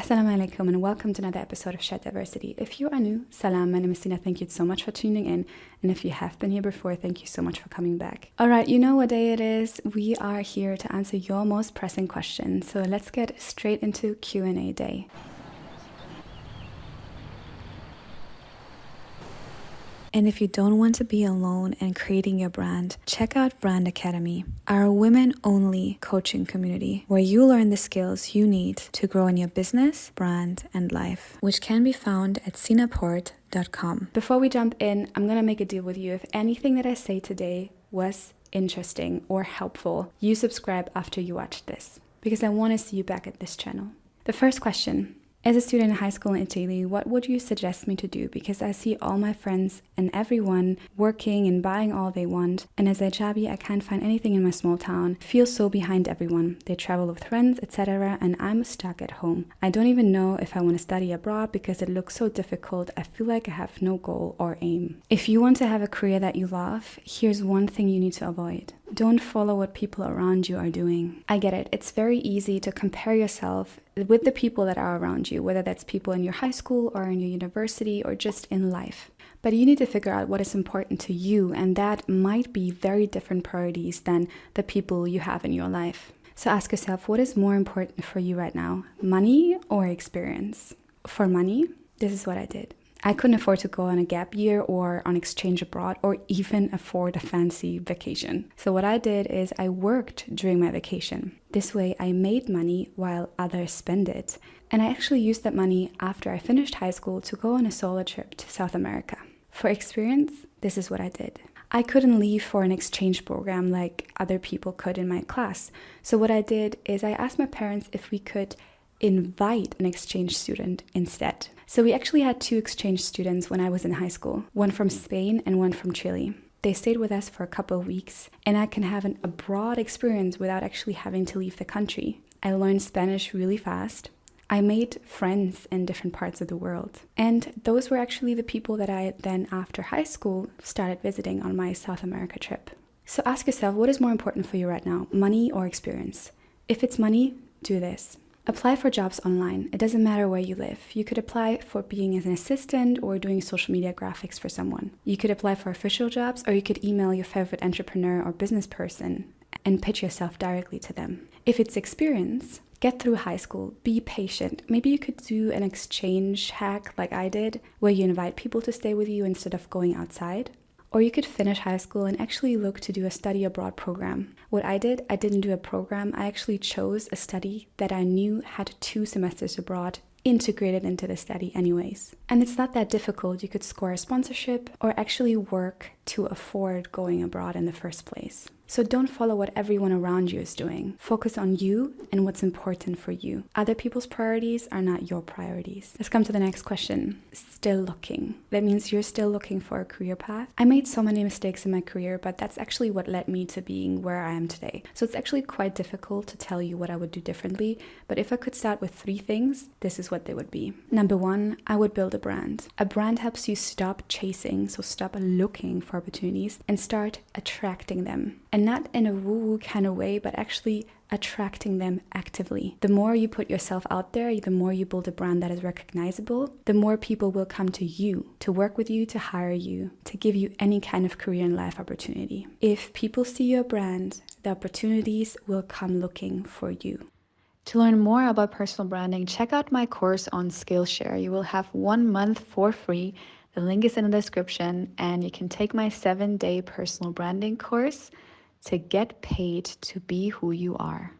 Assalamu alaikum and welcome to another episode of Shared Diversity. If you are new, salam, my name is Sina. Thank you so much for tuning in. And if you have been here before, thank you so much for coming back. All right, you know what day it is. We are here to answer your most pressing questions. So let's get straight into Q&A day. And if you don't want to be alone in creating your brand, check out Brand Academy, our women-only coaching community where you learn the skills you need to grow in your business, brand, and life, which can be found at sinaport.com. Before we jump in, I'm going to make a deal with you. If anything that I say today was interesting or helpful, you subscribe after you watch this because I want to see you back at this channel. The first question. As a student in high school in Italy, what would you suggest me to do? Because I see all my friends and everyone working and buying all they want. And as a hijabi, I can't find anything in my small town. I feel so behind everyone. They travel with friends, etc. And I'm stuck at home. I don't even know if I want to study abroad because it looks so difficult. I feel like I have no goal or aim. If you want to have a career that you love, here's one thing you need to avoid. Don't follow what people around you are doing. I get it. It's very easy to compare yourself with the people that are around you, whether that's people in your high school or in your university or just in life. But you need to figure out what is important to you, and that might be very different priorities than the people you have in your life. So ask yourself, what is more important for you right now? Money or experience? For money, this is what I did. I couldn't afford to go on a gap year or on exchange abroad or even afford a fancy vacation. So what I did is I worked during my vacation. This way I made money while others spend it. And I actually used that money after I finished high school to go on a solo trip to South America. For experience, this is what I did. I couldn't leave for an exchange program like other people could in my class. So what I did is I asked my parents if we could invite an exchange student instead. So we actually had 2 exchange students when I was in high school, one from Spain and one from Chile. They stayed with us for a couple of weeks and I can have an abroad experience without actually having to leave the country. I learned Spanish really fast. I made friends in different parts of the world. And those were actually the people that I then after high school started visiting on my South America trip. So ask yourself, what is more important for you right now, money or experience? If it's money, do this. Apply for jobs online. It doesn't matter where you live. You could apply for being as an assistant or doing social media graphics for someone. You could apply for official jobs, or you could email your favorite entrepreneur or business person and pitch yourself directly to them. If it's experience, get through high school, be patient. Maybe you could do an exchange hack like I did, where you invite people to stay with you instead of going outside. Or you could finish high school and actually look to do a study abroad program. What I did, I didn't do a program. I actually chose a study that I knew had 2 semesters abroad integrated into the study anyways. And it's not that difficult. You could score a sponsorship or actually work to afford going abroad in the first place. So don't follow what everyone around you is doing. Focus on you and what's important for you. Other people's priorities are not your priorities. Let's come to the next question. Still looking. That means you're still looking for a career path. I made so many mistakes in my career, but that's actually what led me to being where I am today. So it's actually quite difficult to tell you what I would do differently. But if I could start with 3 things, this is what they would be. Number 1, I would build a brand. A brand helps you stop chasing, so stop looking for opportunities and start attracting them. And not in a woo-woo kind of way, but actually attracting them actively. The more you put yourself out there, the more you build a brand that is recognizable, the more people will come to you, to work with you, to hire you, to give you any kind of career and life opportunity. If people see your brand, the opportunities will come looking for you. To learn more about personal branding, check out my course on Skillshare. You will have 1 month for free. The link is in the description, and you can take my 7-day personal branding course to get paid to be who you are.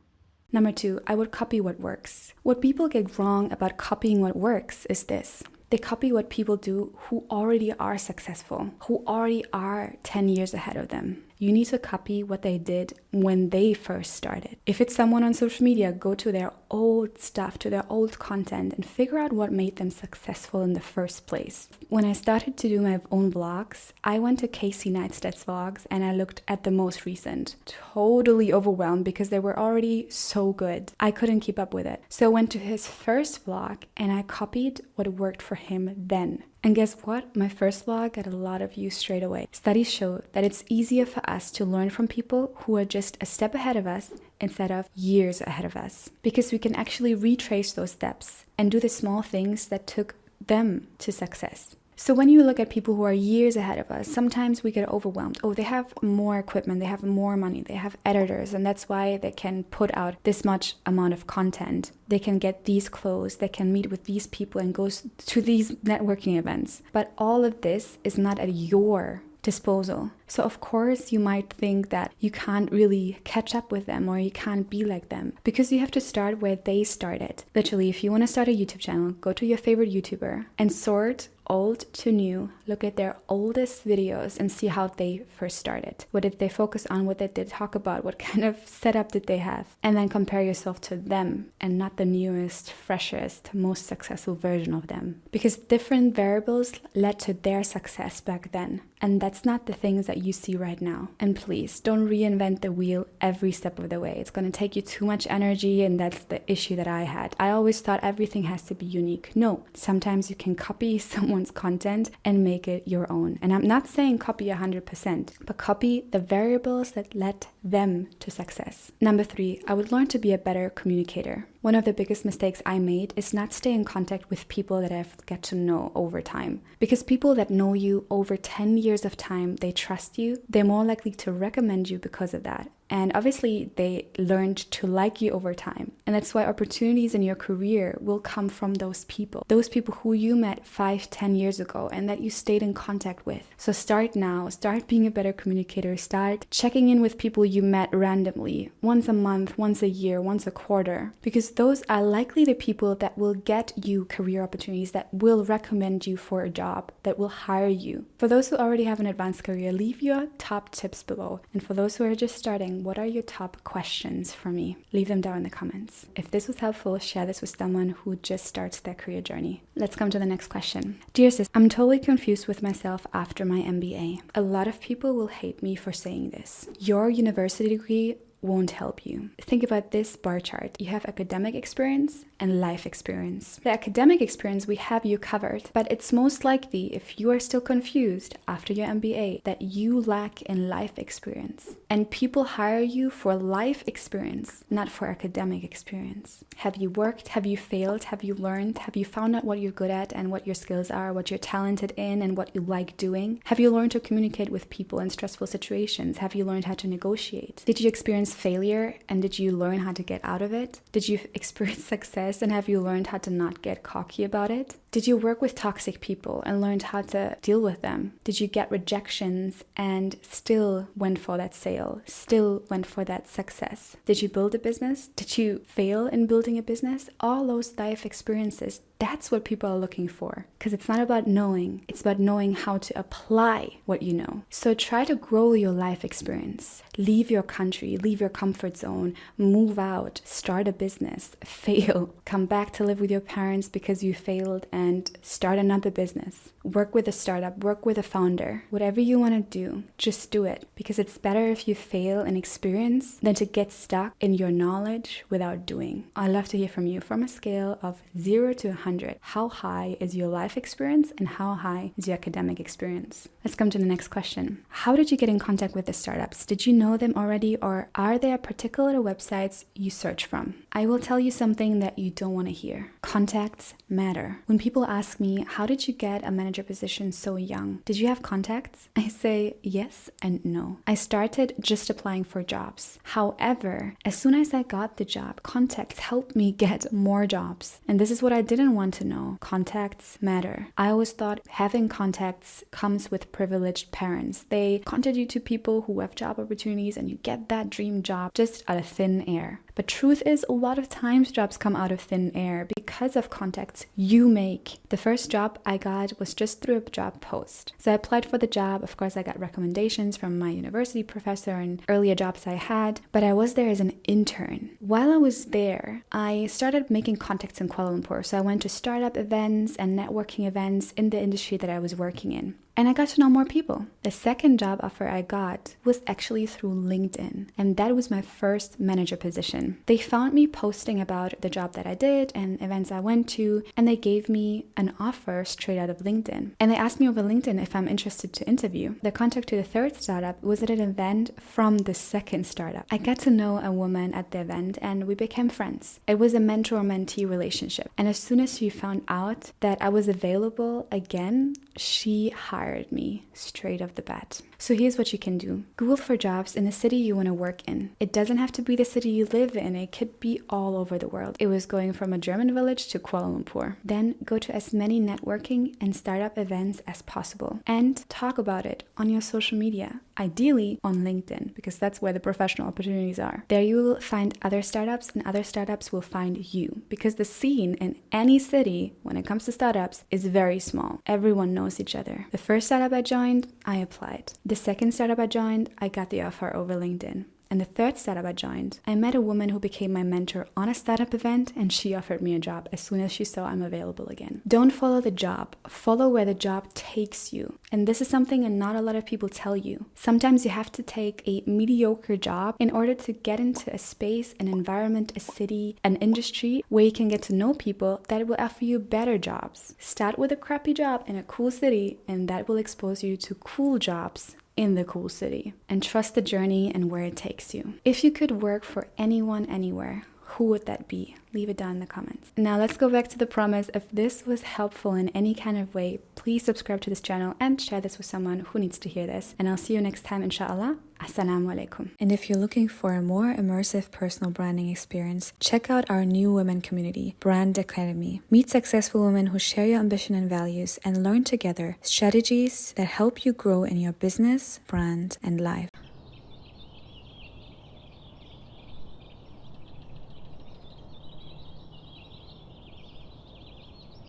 Number 2, I would copy what works. What people get wrong about copying what works is this. They copy what people do who already are successful, who already are 10 years ahead of them. You need to copy what they did when they first started. If it's someone on social media, go to their old stuff, to their old content, and figure out what made them successful in the first place. When I started to do my own vlogs, I went to Casey Neistat's vlogs and I looked at the most recent. Totally overwhelmed because they were already so good. I couldn't keep up with it. So I went to his first vlog and I copied what worked for him then. And guess what? My first vlog got a lot of views straight away. Studies show that it's easier for us to learn from people who are just a step ahead of us instead of years ahead of us, because we can actually retrace those steps and do the small things that took them to success. So when you look at people who are years ahead of us, sometimes we get overwhelmed. Oh, they have more equipment, they have more money, they have editors, and that's why they can put out this much amount of content. They can get these clothes, they can meet with these people and go to these networking events. But all of this is not at your disposal. So of course you might think that you can't really catch up with them or you can't be like them, because you have to start where they started. Literally, if you want to start a YouTube channel, go to your favorite YouTuber and sort old to new, look at their oldest videos and see how they first started. What did they focus on? What did they talk about? What kind of setup did they have? And then compare yourself to them and not the newest, freshest, most successful version of them. Because different variables led to their success back then. And that's not the things that you see right now. And please don't reinvent the wheel every step of the way. It's going to take you too much energy, and that's the issue that I had. I always thought everything has to be unique. No, sometimes you can copy someone's content and make it your own. And I'm not saying copy 100%, but copy the variables that led them to success. Number 3, I would learn to be a better communicator. One of the biggest mistakes I made is not stay in contact with people that I've get to know over time. Because people that know you over 10 years of time, they trust you, they're more likely to recommend you because of that. And obviously they learned to like you over time. And that's why opportunities in your career will come from those people who you met 5-10 years ago and that you stayed in contact with. So start now, start being a better communicator, start checking in with people you met randomly, once a month, once a year, once a quarter, because those are likely the people that will get you career opportunities, that will recommend you for a job, that will hire you. For those who already have an advanced career, leave your top tips below. And for those who are just starting, what are your top questions for me? Leave them down in the comments. If this was helpful, share this with someone who just starts their career journey. Let's come to the next question. Dear sis, I'm totally confused with myself after my MBA. A lot of people will hate me for saying this. Your university degree won't help you. Think about this bar chart. You have academic experience and life experience. The academic experience, we have you covered, but it's most likely, if you are still confused after your MBA, that you lack in life experience. And people hire you for life experience, not for academic experience. Have you worked? Have you failed? Have you learned? Have you found out what you're good at and what your skills are, what you're talented in and what you like doing? Have you learned to communicate with people in stressful situations? Have you learned how to negotiate? Did you experience failure and did you learn how to get out of it? Did you experience success and have you learned how to not get cocky about it? Did you work with toxic people and learned how to deal with them? Did you get rejections and still went for that sale, still went for that success? Did you build a business? Did you fail in building a business? All those life experiences, that's what people are looking for. Because it's not about knowing, it's about knowing how to apply what you know. So try to grow your life experience. Leave your country, leave your comfort zone, move out, start a business, fail, come back to live with your parents because you failed and start another business. Work with a startup, work with a founder. Whatever you want to do, just do it. Because it's better if you fail in experience than to get stuck in your knowledge without doing. I love to hear from you from a scale of 0 to 100. How high is your life experience and how high is your academic experience? Let's come to the next question. How did you get in contact with the startups? Did you know them already, or are there particular websites you search from? I will tell you something that you don't want to hear. Contacts matter. When people ask me, how did you get a manager position so young? Did you have contacts? I say yes and no. I started just applying for jobs. However, as soon as I got the job, contacts helped me get more jobs. And this is what I didn't want to know. Contacts matter. I always thought having contacts comes with privileged parents. They contact you to people who have job opportunities and you get that dream job just out of thin air. But truth is, a lot of times jobs come out of thin air because of contacts you make. The first job I got was just through a job post. So I applied for the job. Of course, I got recommendations from my university professor and earlier jobs I had, but I was there as an intern. While I was there, I started making contacts in Kuala Lumpur. So I went to startup events and networking events in the industry that I was working in. and I got to know more people. The second job offer I got was actually through LinkedIn, and that was my first manager position. They found me posting about the job that I did and events I went to, and they gave me an offer straight out of LinkedIn. And they asked me over LinkedIn if I'm interested to interview. The contact to the third startup was at an event from the second startup. I got to know a woman at the event and we became friends. It was a mentor-mentee relationship. And as soon as she found out that I was available again, she hired me straight off the bat. So here's what you can do. Google for jobs in the city you want to work in. It doesn't have to be the city you live in. It could be all over the world. It was going from a German village to Kuala Lumpur. Then go to as many networking and startup events as possible and talk about it on your social media, ideally on LinkedIn, because that's where the professional opportunities are. There you will find other startups and other startups will find you, because the scene in any city when it comes to startups is very small. Everyone knows each other. The first startup I joined, I applied. The second startup I joined, I got the offer over LinkedIn. And the third startup I joined, I met a woman who became my mentor on a startup event, and she offered me a job as soon as she saw I'm available again. Don't follow the job, follow where the job takes you. And this is something that not a lot of people tell you. Sometimes you have to take a mediocre job in order to get into a space, an environment, a city, an industry where you can get to know people that will offer you better jobs. Start with a crappy job in a cool city, and that will expose you to cool jobs in the cool city, and trust the journey and where it takes you. If you could work for anyone, anywhere, who would that be? Leave it down in the comments. Now let's go back to the promise. If this was helpful in any kind of way, please subscribe to this channel and share this with someone who needs to hear this. And I'll see you next time, inshallah. Assalamu alaikum. And if you're looking for a more immersive personal branding experience, check out our new women community, Brand Academy. Meet successful women who share your ambition and values and learn together strategies that help you grow in your business, brand, and life.